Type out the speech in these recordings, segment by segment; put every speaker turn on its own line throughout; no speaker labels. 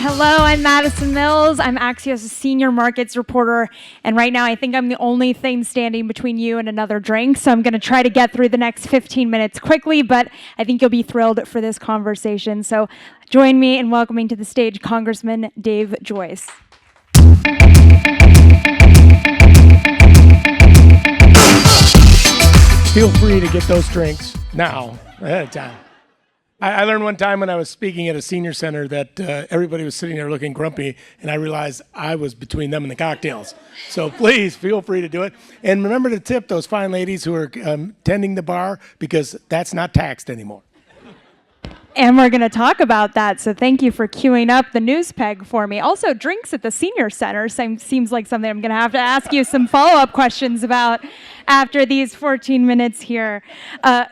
Hello, I'm Madison Mills. I'm Axios' senior markets reporter, and right now I think I'm the only thing standing between you and another drink, so I'm going to try to get through the next 15 minutes quickly, but I think you'll be thrilled for this conversation. So join me in welcoming to the stage Congressman Dave Joyce.
Feel free to get those drinks now, ahead of time. I learned one time when I was speaking at a senior center that everybody was sitting there looking grumpy, and I realized I was between them and the cocktails. So please feel free to do it. And remember to tip those fine ladies who are tending the bar, because that's not taxed anymore.
And we're going to talk about that, so thank you for queuing up the news peg for me. Also, drinks at the senior center seems like something I'm going to have to ask you some follow-up questions about after these 14 minutes here.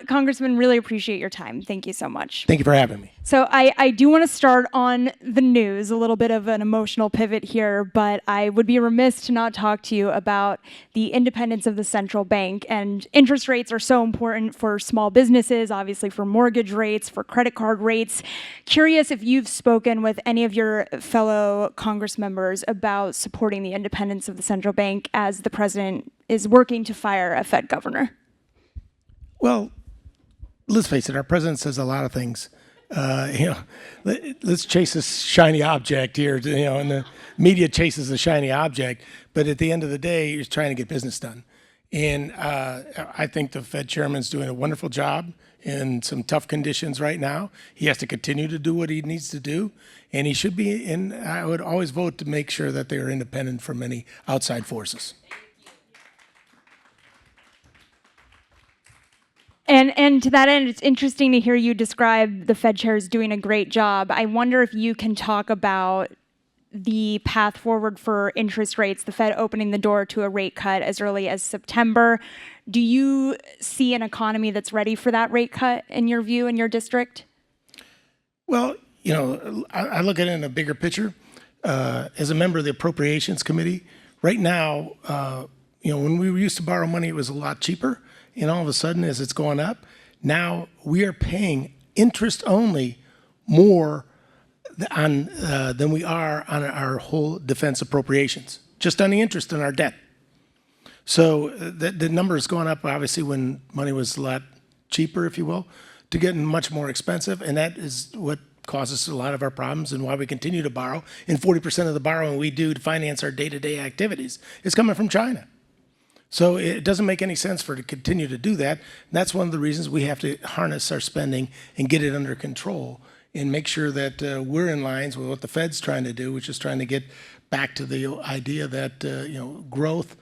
Congressman, really appreciate your time. Thank you so much.
Thank you for having me.
So I do want to start on the news, a little bit of an emotional pivot here, but I would be remiss to not talk to you about the independence of the central bank. And interest rates are so important for small businesses, obviously for mortgage rates, for credit card rates. Curious if you've spoken with any of your fellow Congress members about supporting the independence of the central bank as the president is working to fire a Fed governor.
Well, let's face it, our president says a lot of things. Let's chase a shiny object here, and the media chases a shiny object, but at the end of the day, you're trying to get business done. And I think the Fed chairman's doing a wonderful job in some tough conditions right now. He has to continue to do what he needs to do, and he should be, and I would always vote to make sure that they are independent from any outside forces.
And to that end, it's interesting to hear you describe the Fed chair as doing a great job. I wonder if you can talk about the path forward for interest rates, the Fed opening the door to a rate cut as early as September. Do you see an economy that's ready for that rate cut, in your view, in your district?
Well, I look at it in a bigger picture. As a member of the Appropriations Committee, right now, when we used to borrow money, it was a lot cheaper. And all of a sudden, as it's going up, now we are paying interest only more than we are on our whole defense appropriations, just on the interest on our debt. So the number is going up, obviously, when money was a lot cheaper, if you will, to getting much more expensive. And that is what causes a lot of our problems and why we continue to borrow. And 40% of the borrowing we do to finance our day-to-day activities is coming from China. So it doesn't make any sense for it to continue to do that. And that's one of the reasons we have to harness our spending and get it under control and make sure that we're in lines with what the Fed's trying to do, which is trying to get back to the idea that growth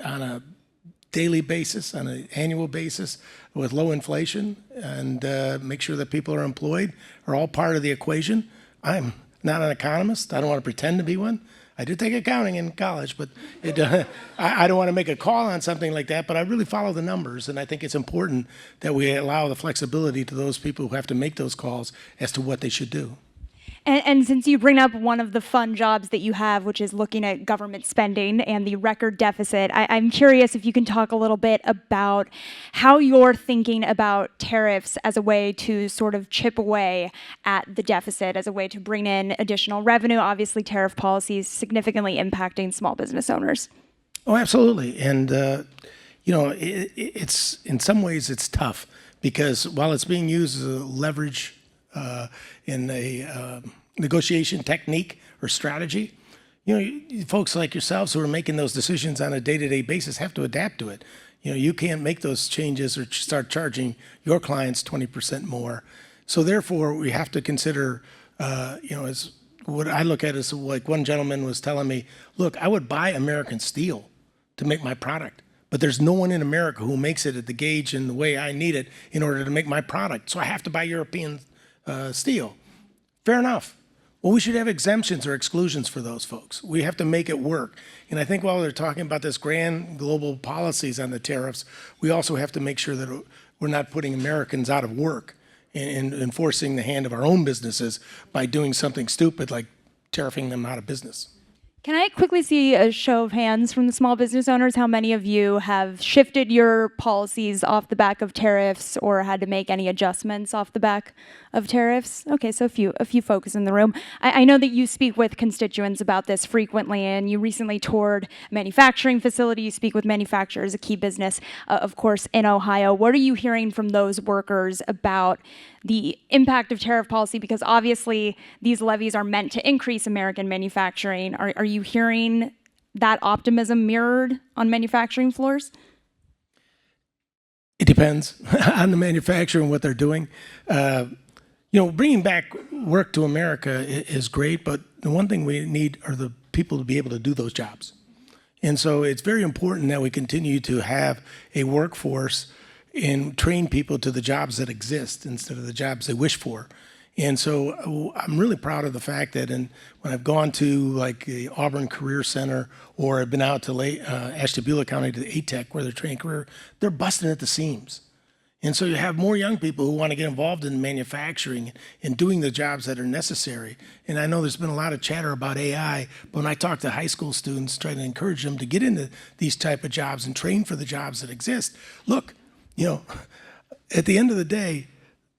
on a daily basis, on an annual basis, with low inflation, and make sure that people are employed are all part of the equation. I'm not an economist. I don't want to pretend to be one. I did take accounting in college, but I don't want to make a call on something like that, but I really follow the numbers, and I think it's important that we allow the flexibility to those people who have to make those calls as to what they should do.
And since you bring up one of the fun jobs that you have, which is looking at government spending and the record deficit, I'm curious if you can talk a little bit about how you're thinking about tariffs as a way to sort of chip away at the deficit, as a way to bring in additional revenue. Obviously, tariff policies significantly impacting small business owners.
Oh, absolutely. And, it's in some ways it's tough because while it's being used as a leverage in a negotiation technique or strategy, folks like yourselves who are making those decisions on a day-to-day basis have to adapt to it. You can't make those changes or start charging your clients 20% more. So therefore, we have to consider, as what I look at is like one gentleman was telling me, look, I would buy American steel to make my product, but there's no one in America who makes it at the gauge and the way I need it in order to make my product. So I have to buy European steel. Fair enough. Well, we should have exemptions or exclusions for those folks. We have to make it work. And I think while they're talking about this grand global policies on the tariffs, we also have to make sure that we're not putting Americans out of work and forcing the hand of our own businesses by doing something stupid like tariffing them out of business.
Can I quickly see a show of hands from the small business owners? How many of you have shifted your policies off the back of tariffs or had to make any adjustments off the back of tariffs? Okay, so a few folks in the room. I know that you speak with constituents about this frequently, and you recently toured a manufacturing facility. You speak with manufacturers, a key business, of course, in Ohio. What are you hearing from those workers about the impact of tariff policy? Because obviously these levies are meant to increase American manufacturing. Are you hearing that optimism mirrored on manufacturing floors?
It depends on the manufacturer and what they're doing. Bringing back work to America is great, but the one thing we need are the people to be able to do those jobs. And so it's very important that we continue to have a workforce and train people to the jobs that exist instead of the jobs they wish for. And so I'm really proud of the fact that when I've gone to like the Auburn Career Center or I've been out to Ashtabula County to the ATEC where they're training career, they're busting at the seams. And so you have more young people who want to get involved in manufacturing and doing the jobs that are necessary. And I know there's been a lot of chatter about AI, but when I talk to high school students, trying to encourage them to get into these type of jobs and train for the jobs that exist, look, at the end of the day,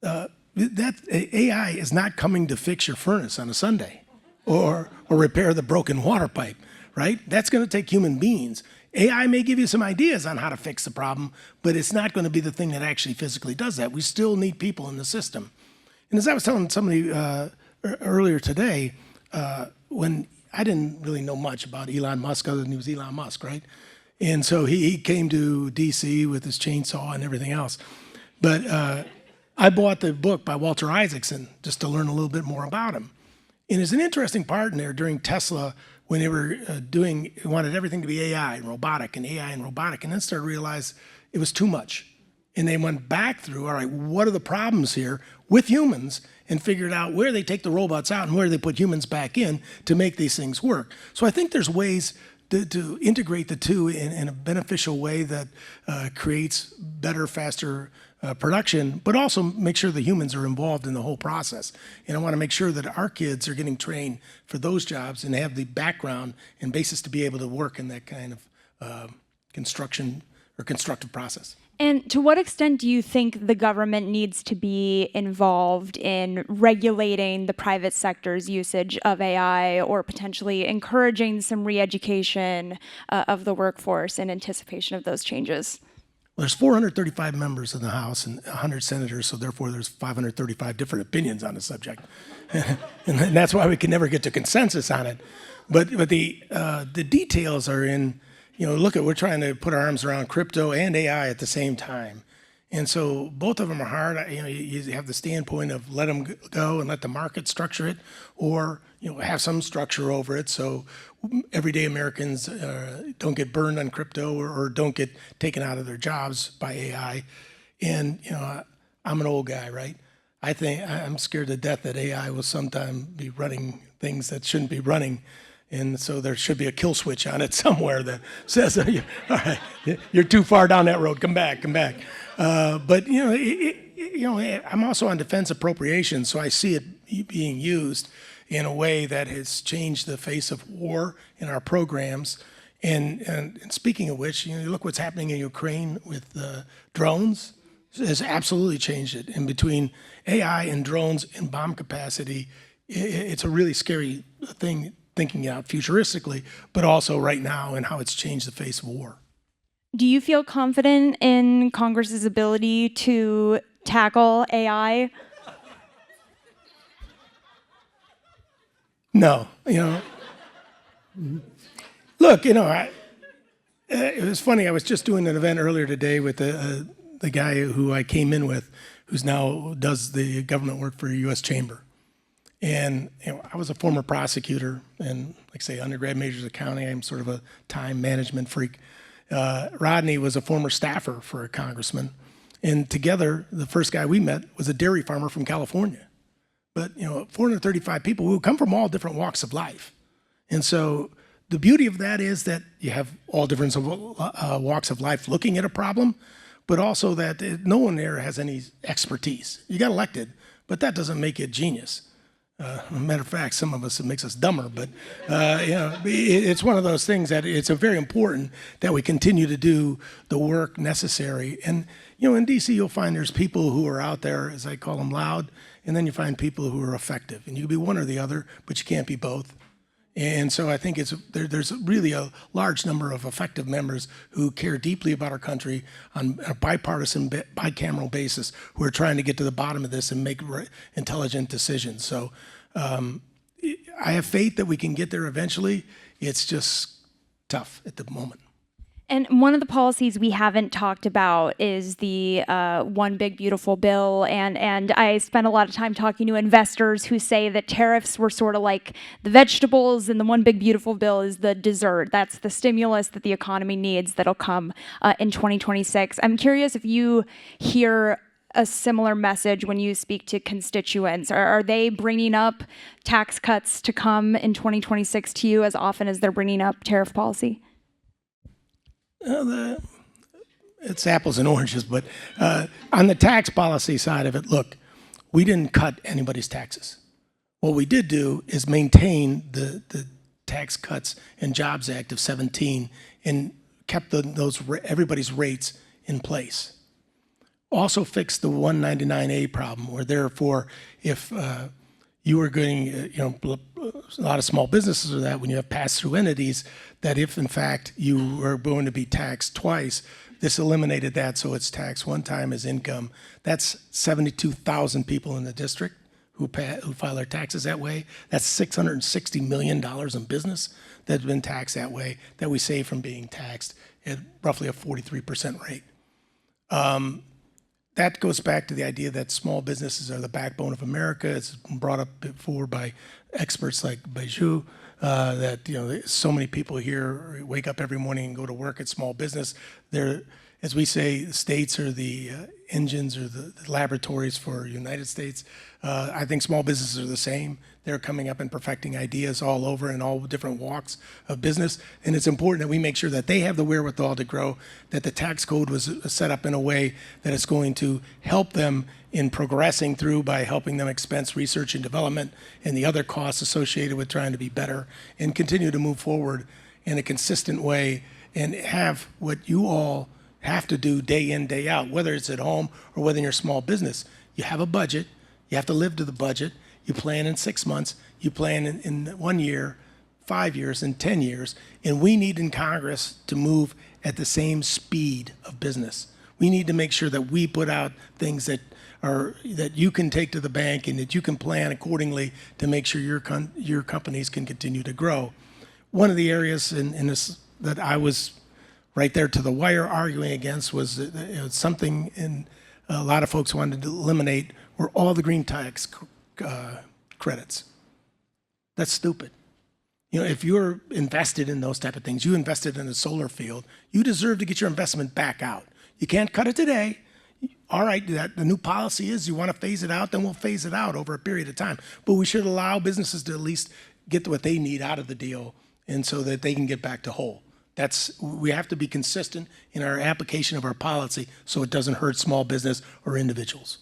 that AI is not coming to fix your furnace on a Sunday or repair the broken water pipe, right? That's going to take human beings. AI may give you some ideas on how to fix the problem, but it's not going to be the thing that actually physically does that. We still need people in the system. And as I was telling somebody earlier today, when I didn't really know much about Elon Musk other than he was Elon Musk, right? And so he came to DC with his chainsaw and everything else. But I bought the book by Walter Isaacson just to learn a little bit more about him. And there's an interesting part in there during Tesla when they were wanted everything to be AI and robotic, and then started to realize it was too much. And they went back through, all right, what are the problems here with humans, and figured out where they take the robots out and where they put humans back in to make these things work. So I think there's ways to integrate the two in a beneficial way that creates better, faster production, but also make sure the humans are involved in the whole process. And I want to make sure that our kids are getting trained for those jobs and have the background and basis to be able to work in that kind of construction or constructive process.
And to what extent do you think the government needs to be involved in regulating the private sector's usage of AI or potentially encouraging some re-education of the workforce in anticipation of those changes?
Well, there's 435 members in the House and 100 senators, so therefore there's 535 different opinions on the subject. And that's why we can never get to consensus on it. But the details are in, we're trying to put our arms around crypto and AI at the same time. And so both of them are hard. You have the standpoint of let them go and let the market structure it, or have some structure over it so everyday Americans don't get burned on crypto or don't get taken out of their jobs by AI. And I'm an old guy, right? I think I'm scared to death that AI will sometime be running things that shouldn't be running. And so there should be a kill switch on it somewhere that says, all right, you're too far down that road, come back. But I'm also on defense appropriations, so I see it being used in a way that has changed the face of war in our programs. And speaking of which, you look what's happening in Ukraine with drones. Has absolutely changed it. And between AI and drones and bomb capacity, it's a really scary thing, thinking out futuristically, but also right now and how it's changed the face of war.
Do you feel confident in Congress's ability to tackle AI?
No, Look, it was funny. I was just doing an event earlier today with the guy who I came in with, who's now does the government work for U.S. Chamber. And I was a former prosecutor and, like I say, undergrad majors of accounting. I'm sort of a time management freak. Rodney was a former staffer for a congressman. And together, the first guy we met was a dairy farmer from California. But 435 people who come from all different walks of life. And so the beauty of that is that you have all different walks of life looking at a problem, but also that no one there has any expertise. You got elected, but that doesn't make you a genius. Matter of fact, some of us, it makes us dumber, but it's one of those things that it's very important that we continue to do the work necessary. And in DC, you'll find there's people who are out there, as I call them, loud, and then you find people who are effective. And you can be one or the other, but you can't be both. And so I think there's really a large number of effective members who care deeply about our country on a bipartisan, bicameral basis, who are trying to get to the bottom of this and make intelligent decisions. So I have faith that we can get there eventually. It's just tough at the moment.
And one of the policies we haven't talked about is the One Big Beautiful Bill. And I spent a lot of time talking to investors who say that tariffs were sort of like the vegetables and the One Big Beautiful Bill is the dessert. That's the stimulus that the economy needs that'll come in 2026. I'm curious if you hear a similar message when you speak to constituents. Are they bringing up tax cuts to come in 2026 to you as often as they're bringing up tariff policy?
It's apples and oranges, but on the tax policy side of it, look, we didn't cut anybody's taxes. What we did do is maintain the Tax Cuts and Jobs Act of 17 and kept everybody's rates in place. Also fixed the 199A problem, where therefore, if you were getting, a lot of small businesses are that when you have pass-through entities, that if in fact you were going to be taxed twice, this eliminated that, so it's taxed one time as income. That's 72,000 people in the district who file their taxes that way. That's $660 million in business that's been taxed that way, that we save from being taxed at roughly a 43% rate. That goes back to the idea that small businesses are the backbone of America. It's been brought up before by experts like Baiju, that so many people here wake up every morning and go to work at small business. They're, as we say, states are the engines or the laboratories for United States. I think small businesses are the same. They're coming up and perfecting ideas all over in all different walks of business. And it's important that we make sure that they have the wherewithal to grow, that the tax code was set up in a way that it's going to help them in progressing through by helping them expense research and development and the other costs associated with trying to be better and continue to move forward in a consistent way and have what you all have to do day in, day out, whether it's at home or whether in your small business. You have a budget. You have to live to the budget. You plan in 6 months. You plan in 1 year, 5 years, and 10 years. And we need in Congress to move at the same speed of business. We need to make sure that we put out things that you can take to the bank and that you can plan accordingly to make sure your companies can continue to grow. One of the areas in this that I was right there to the wire arguing against was something a lot of folks wanted to eliminate were all the green tax credits. That's stupid. If you're invested in those type of things, you invested in a solar field, you deserve to get your investment back out. You can't cut it today. All right, the new policy is you want to phase it out, then we'll phase it out over a period of time. But we should allow businesses to at least get what they need out of the deal and so that they can get back to whole. We have to be consistent in our application of our policy so it doesn't hurt small business or individuals.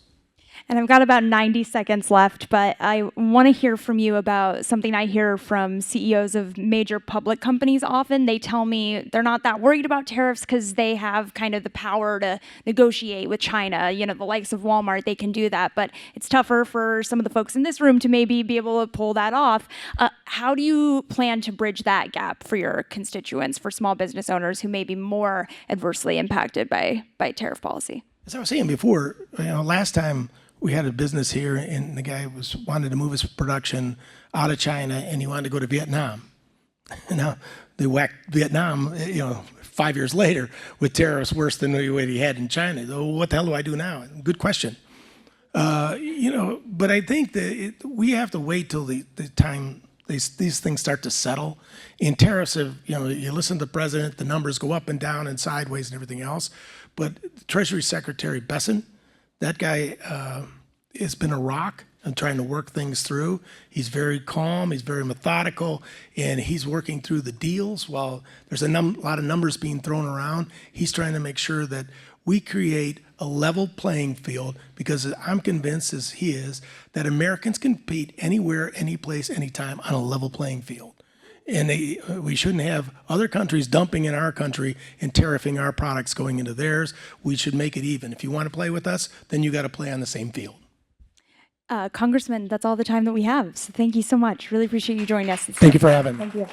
And I've got about 90 seconds left, but I want to hear from you about something I hear from CEOs of major public companies often. They tell me they're not that worried about tariffs because they have kind of the power to negotiate with China. The likes of Walmart, they can do that, but it's tougher for some of the folks in this room to maybe be able to pull that off. How do you plan to bridge that gap for your constituents, for small business owners who may be more adversely impacted by tariff policy?
As I was saying before, last time we had a business here, and the guy wanted to move his production out of China, and he wanted to go to Vietnam. Now they whacked Vietnam, 5 years later with tariffs worse than what he had in China. So what the hell do I do now? Good question. But I think that we have to wait till the time these things start to settle. And tariffs have, you listen to the president, the numbers go up and down and sideways and everything else. But Treasury Secretary Besson, that guy has been a rock in trying to work things through. He's very calm, he's very methodical, and he's working through the deals while there's a lot of numbers being thrown around. He's trying to make sure that We create a level playing field because I'm convinced, as he is, that Americans can compete anywhere, any place, anytime on a level playing field. And we shouldn't have other countries dumping in our country and tariffing our products going into theirs. We should make it even. If you want to play with us, then you got to play on the same field.
Congressman, that's all the time that we have. So thank you so much. Really appreciate you joining us.
Thank you for having me.
Thank you.